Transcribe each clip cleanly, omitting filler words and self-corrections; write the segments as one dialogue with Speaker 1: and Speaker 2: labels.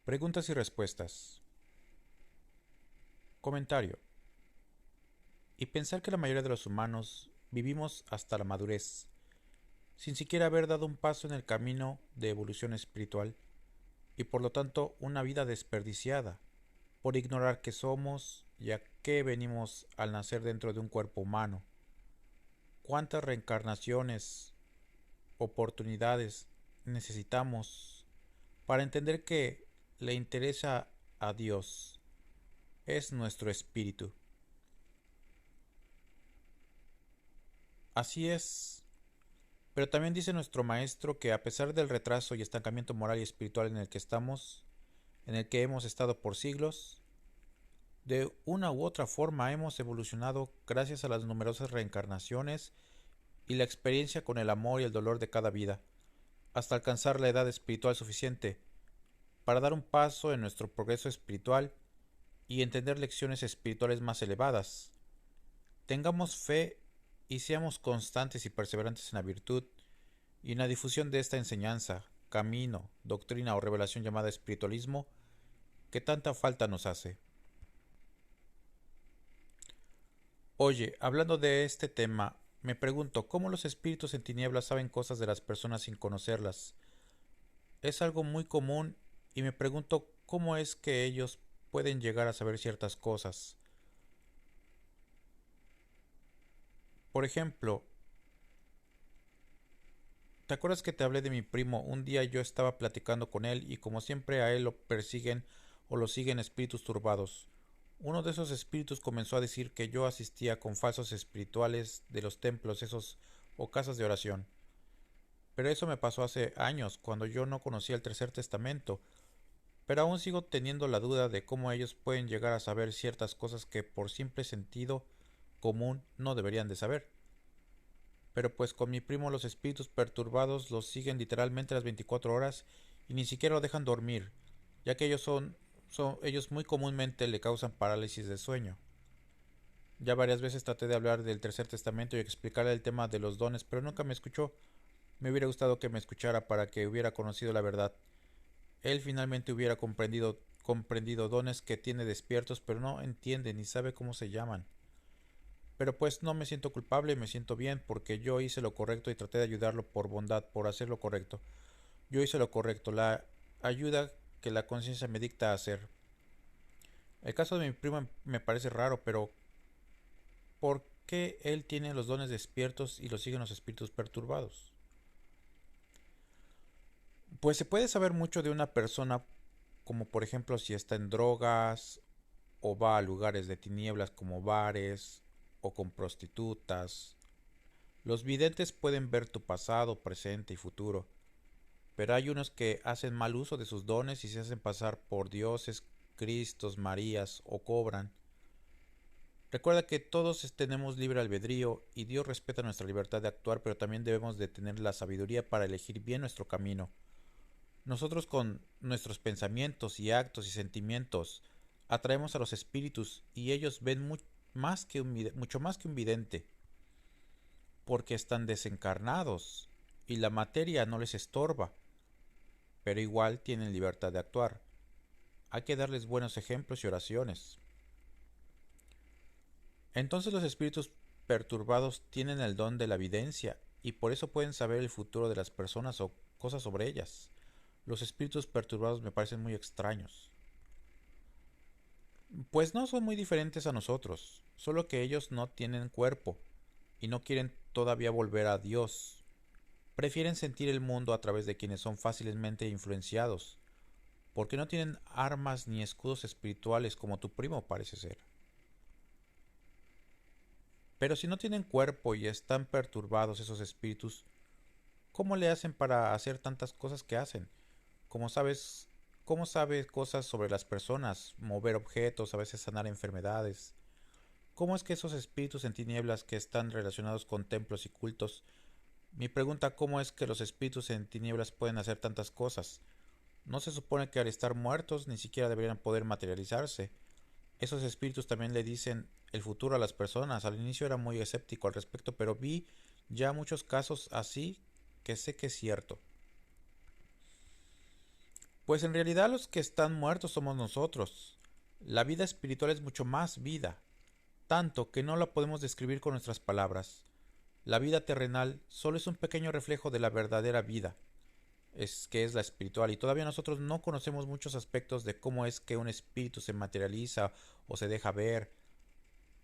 Speaker 1: Preguntas y respuestas. Comentario. Y pensar que la mayoría de los humanos vivimos hasta la madurez, sin siquiera haber dado un paso en el camino de evolución espiritual, y por lo tanto una vida desperdiciada, por ignorar qué somos y a qué venimos al nacer dentro de un cuerpo humano. ¿Cuántas reencarnaciones, oportunidades necesitamos para entender que le interesa a Dios? Es nuestro espíritu. Así es. Pero también dice nuestro maestro que a pesar del retraso y estancamiento moral y espiritual en el que estamos, en el que hemos estado por siglos, de una u otra forma hemos evolucionado gracias a las numerosas reencarnaciones y la experiencia con el amor y el dolor de cada vida, hasta alcanzar la edad espiritual suficiente para dar un paso en nuestro progreso espiritual y entender lecciones espirituales más elevadas. Tengamos fe y seamos constantes y perseverantes en la virtud y en la difusión de esta enseñanza, camino, doctrina o revelación llamada espiritualismo que tanta falta nos hace. Oye, hablando de este tema, me pregunto cómo los espíritus en tinieblas saben cosas de las personas sin conocerlas. Es algo muy común y me pregunto cómo es que ellos pueden llegar a saber ciertas cosas. Por ejemplo, ¿te acuerdas que te hablé de mi primo? Un día yo estaba platicando con él y como siempre a él lo persiguen o lo siguen espíritus turbados. Uno de esos espíritus comenzó a decir que yo asistía con falsos espirituales de los templos esos o casas de oración. Pero eso me pasó hace años, cuando yo no conocía el Tercer Testamento, pero aún sigo teniendo la duda de cómo ellos pueden llegar a saber ciertas cosas que por simple sentido común no deberían de saber. Pero pues con mi primo los espíritus perturbados los siguen literalmente las 24 horas y ni siquiera lo dejan dormir, ya que ellos muy comúnmente le causan parálisis de sueño. Ya varias veces traté de hablar del Tercer Testamento y explicarle el tema de los dones, pero nunca me escuchó. Me hubiera gustado que me escuchara para que hubiera conocido la verdad. Él finalmente hubiera comprendido dones que tiene despiertos, pero no entiende ni sabe cómo se llaman. Pero pues no me siento culpable, me siento bien porque yo hice lo correcto y traté de ayudarlo por bondad, por hacer lo correcto. Yo hice lo correcto, la ayuda que la conciencia me dicta a hacer. El caso de mi primo me parece raro, pero ¿por qué él tiene los dones despiertos y lo siguen los espíritus perturbados? Pues se puede saber mucho de una persona, como por ejemplo si está en drogas o va a lugares de tinieblas como bares o con prostitutas. Los videntes pueden ver tu pasado, presente y futuro, pero hay unos que hacen mal uso de sus dones y se hacen pasar por dioses, cristos, marías o cobran. Recuerda que todos tenemos libre albedrío y Dios respeta nuestra libertad de actuar, pero también debemos de tener la sabiduría para elegir bien nuestro camino. Nosotros con nuestros pensamientos y actos y sentimientos atraemos a los espíritus y ellos ven mucho más que un vidente, porque están desencarnados y la materia no les estorba, pero igual tienen libertad de actuar. Hay que darles buenos ejemplos y oraciones. Entonces los espíritus perturbados tienen el don de la evidencia y por eso pueden saber el futuro de las personas o cosas sobre ellas. Los espíritus perturbados me parecen muy extraños. Pues no son muy diferentes a nosotros, solo que ellos no tienen cuerpo y no quieren todavía volver a Dios. Prefieren sentir el mundo a través de quienes son fácilmente influenciados, porque no tienen armas ni escudos espirituales como tu primo parece ser. Pero si no tienen cuerpo y están perturbados esos espíritus, ¿cómo le hacen para hacer tantas cosas que hacen? Como sabes, ¿cómo sabe cosas sobre las personas, mover objetos, a veces sanar enfermedades? ¿Cómo es que esos espíritus en tinieblas que están relacionados con templos y cultos? Mi pregunta, ¿cómo es que los espíritus en tinieblas pueden hacer tantas cosas? No se supone que al estar muertos ni siquiera deberían poder materializarse. Esos espíritus también le dicen el futuro a las personas. Al inicio era muy escéptico al respecto, pero vi ya muchos casos así que sé que es cierto. Pues en realidad los que están muertos somos nosotros. La vida espiritual es mucho más vida, tanto que no la podemos describir con nuestras palabras. La vida terrenal solo es un pequeño reflejo de la verdadera vida, que es la espiritual, y todavía nosotros no conocemos muchos aspectos de cómo es que un espíritu se materializa o se deja ver.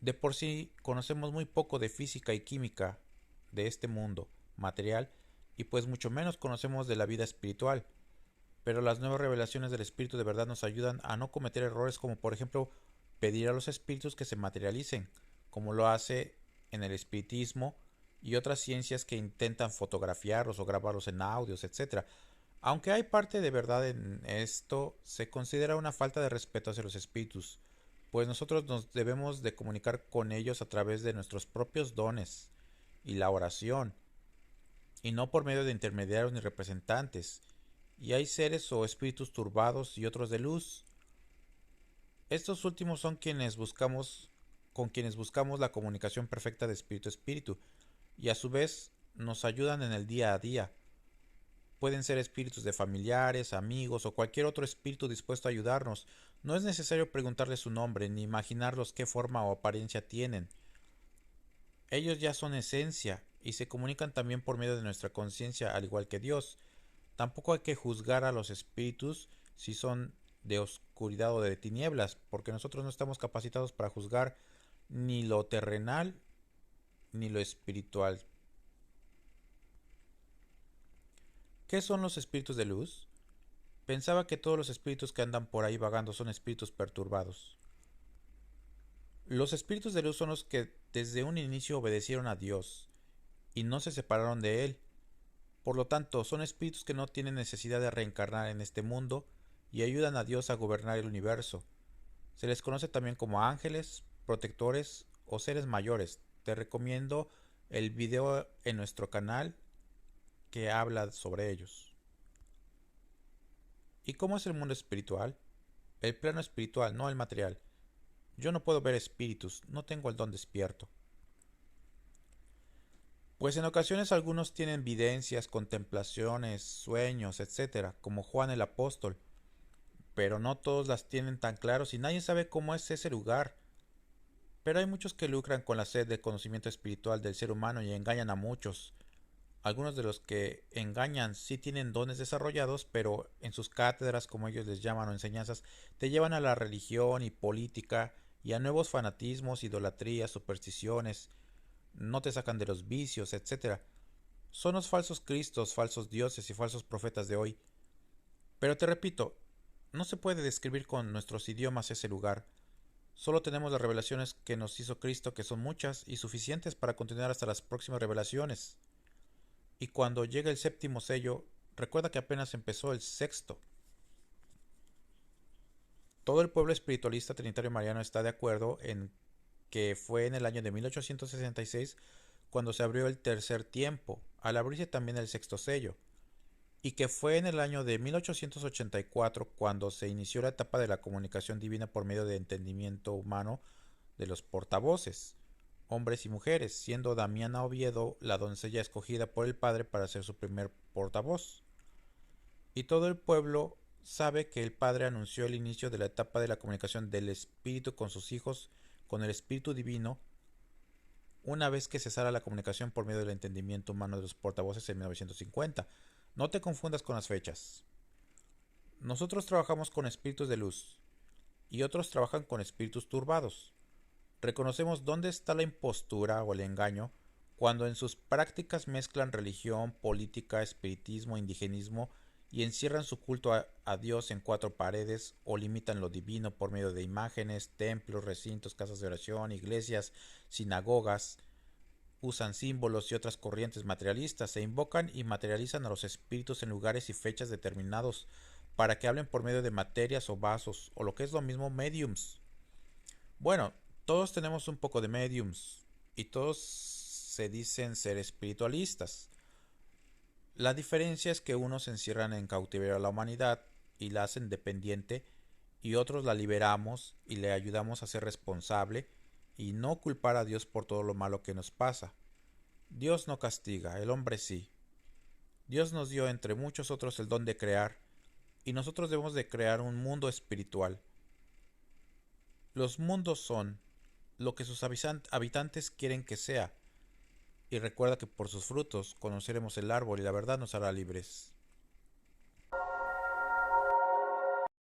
Speaker 1: De por sí conocemos muy poco de física y química de este mundo material, y pues mucho menos conocemos de la vida espiritual. Pero las nuevas revelaciones del espíritu de verdad nos ayudan a no cometer errores, como por ejemplo pedir a los espíritus que se materialicen, como lo hace en el espiritismo y otras ciencias que intentan fotografiarlos o grabarlos en audios, etcétera. Aunque hay parte de verdad en esto, se considera una falta de respeto hacia los espíritus, pues nosotros nos debemos de comunicar con ellos a través de nuestros propios dones y la oración, y no por medio de intermediarios ni representantes. Y hay seres o espíritus turbados y otros de luz. Estos últimos son con quienes buscamos la comunicación perfecta de espíritu a espíritu, y a su vez nos ayudan en el día a día. Pueden ser espíritus de familiares, amigos o cualquier otro espíritu dispuesto a ayudarnos. No es necesario preguntarles su nombre ni imaginarlos qué forma o apariencia tienen. Ellos ya son esencia y se comunican también por medio de nuestra conciencia, al igual que Dios. Tampoco hay que juzgar a los espíritus si son de oscuridad o de tinieblas, porque nosotros no estamos capacitados para juzgar ni lo terrenal ni lo espiritual. ¿Qué son los espíritus de luz? Pensaba que todos los espíritus que andan por ahí vagando son espíritus perturbados. Los espíritus de luz son los que desde un inicio obedecieron a Dios y no se separaron de Él. Por lo tanto, son espíritus que no tienen necesidad de reencarnar en este mundo y ayudan a Dios a gobernar el universo. Se les conoce también como ángeles, protectores o seres mayores. Te recomiendo el video en nuestro canal que habla sobre ellos. ¿Y cómo es el mundo espiritual? El plano espiritual, no el material. Yo no puedo ver espíritus, no tengo el don despierto. Pues en ocasiones algunos tienen videncias, contemplaciones, sueños, etcétera, como Juan el apóstol, pero no todos las tienen tan claros y nadie sabe cómo es ese lugar. Pero hay muchos que lucran con la sed de conocimiento espiritual del ser humano y engañan a muchos. Algunos de los que engañan sí tienen dones desarrollados, pero en sus cátedras, como ellos les llaman, o enseñanzas, te llevan a la religión y política y a nuevos fanatismos, idolatrías, supersticiones, no te sacan de los vicios, etcétera. Son los falsos cristos, falsos dioses y falsos profetas de hoy. Pero te repito, no se puede describir con nuestros idiomas ese lugar. Solo tenemos las revelaciones que nos hizo Cristo, que son muchas y suficientes para continuar hasta las próximas revelaciones. Y cuando llegue el séptimo sello, recuerda que apenas empezó el sexto. Todo el pueblo espiritualista trinitario mariano está de acuerdo en que fue en el año de 1866 cuando se abrió el tercer tiempo, al abrirse también el sexto sello, y que fue en el año de 1884 cuando se inició la etapa de la comunicación divina por medio de entendimiento humano de los portavoces, hombres y mujeres, siendo Damiana Oviedo la doncella escogida por el padre para ser su primer portavoz. Y todo el pueblo sabe que el padre anunció el inicio de la etapa de la comunicación del espíritu con sus hijos, con el espíritu divino, una vez que cesara la comunicación por medio del entendimiento humano de los portavoces en 1950. No te confundas con las fechas. Nosotros trabajamos con espíritus de luz y otros trabajan con espíritus turbados. Reconocemos dónde está la impostura o el engaño cuando en sus prácticas mezclan religión, política, espiritismo, indigenismo y encierran su culto a Dios en cuatro paredes o limitan lo divino por medio de imágenes, templos, recintos, casas de oración, iglesias, sinagogas, usan símbolos y otras corrientes materialistas, se invocan y materializan a los espíritus en lugares y fechas determinados para que hablen por medio de materias o vasos, o lo que es lo mismo, mediums. Bueno, todos tenemos un poco de mediums y todos se dicen ser espiritualistas. La diferencia es que unos encierran en cautiverio a la humanidad y la hacen dependiente, y otros la liberamos y le ayudamos a ser responsable y no culpar a Dios por todo lo malo que nos pasa. Dios no castiga, el hombre sí. Dios nos dio entre muchos otros el don de crear, y nosotros debemos de crear un mundo espiritual. Los mundos son lo que sus habitantes quieren que sea, y recuerda que por sus frutos conoceremos el árbol y la verdad nos hará libres.